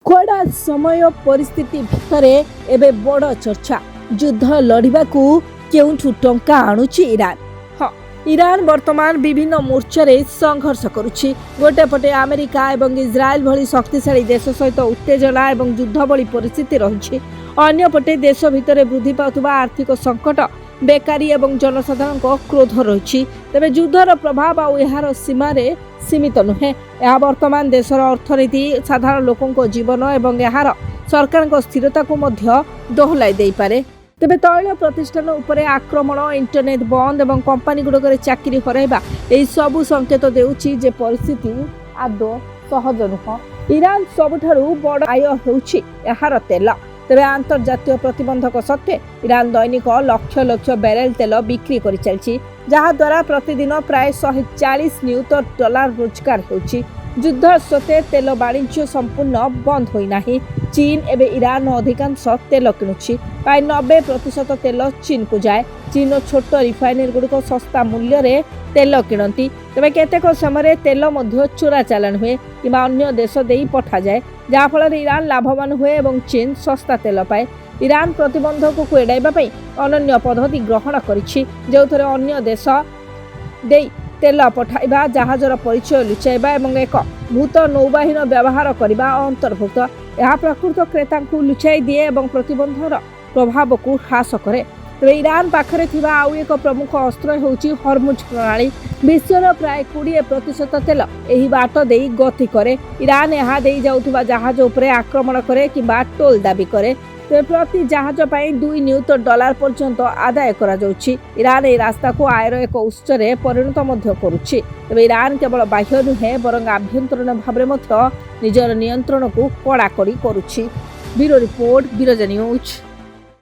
कड़ा समय परिस्थिति भितरे एबे बड़ चर्चा युद्ध लड़िबा केउठु टंका आणुची ईरान। हाँ, ईरान वर्तमान विभिन्न मोर्चा रे संघर्ष करुछि। गोटे पटे अमेरिका एवं इज्राएल भली शक्तिशाली देश सहित उत्तेजना एवं युद्ध भली परिस्थिति रही। अन्य पटे देश भितर वृद्धि पाउथुबा आर्थिक संकट, बेकारी एवं जनसाधारण क्रोध रही। तेबे युद्धर प्रभाव आ यार सीमा रे सीमित नुहे। यह वर्तमान देशर अर्थनीति, साधारण लोकों जीवन एवं यार सरकार स्थिरता को मध्य दोहलाई दे पारे। तेबे तैल प्रतिष्ठान उपरे आक्रमण, इंटरनेट बंद एवं कंपानी गुड़कर चाकरी हराइबा एही सबु संकेत देउछि जे परिस्थिति आदौ सहज नुह। ईरान सबुठारु बड़ आय हेउछि यार तेल। तेबे अंतर्जातीय प्रतिबंधक सत्वे ईरान दैनिक लक्ष लक्ष बैरेल तेल बिक्री करि चलछि, जहा द्वारा प्रतिदिन प्राय 140 नियुत डॉलर रोजगार होछि। युद्ध सत्वे तेल वाणिज्य संपूर्ण बंद होई नाही। चीन एवं ईरान अधिकांश तेल किणुछि। प्राय 90% तेल चीन को जाए। चीन छोट रिफाइनरी गुड़िक सस्ता मूल्य रे तेल किणती। तेबे केतेक समय तेल मध्य चोरा चालान हुए कि अन्य देश देई पठा जाए, जहाँफल ईरान लाभवान हुए और चीन सस्ता तेल पाए। ईरान प्रतिबंधक को एड़ाइबा पई अनन्य पद्धति ग्रहण करिछि, जोथरे अन्य देश देई तेल पठाइबा, जहाजर परिचय लुचाइबा और एक भूत नौबाहन व्यवहार करने अंतर्भुक्त। यह प्रकृत क्रेता को लुचाई दिए और प्रतिबंधर प्रभाव को ह्रास करे। तेज ईरान पाखरे थिबा आउ एक प्रमुख अस्त्र होउछि हर्मुज प्रणाली। विश्वर प्राय 20% तेल एही बाट देई गति करे। ईरान यहाँ देई जाउथुबा जहाज उपरे आक्रमण करे किंबा टोल दाबी करे। तेज प्रति जहाज पाई 2 नियुत डॉलर पर्यंत आदाय करा जाउछि। ईरान ए रास्ता को आयर एक उत्स रे परिणत मध्य करुछि। तेज ईरान केवल बाह्य नुहे बरं आभ्यंतरीण भाव में निजर नियंत्रण को कड़ाकड़ी करुछि। Bureau report, Birja news.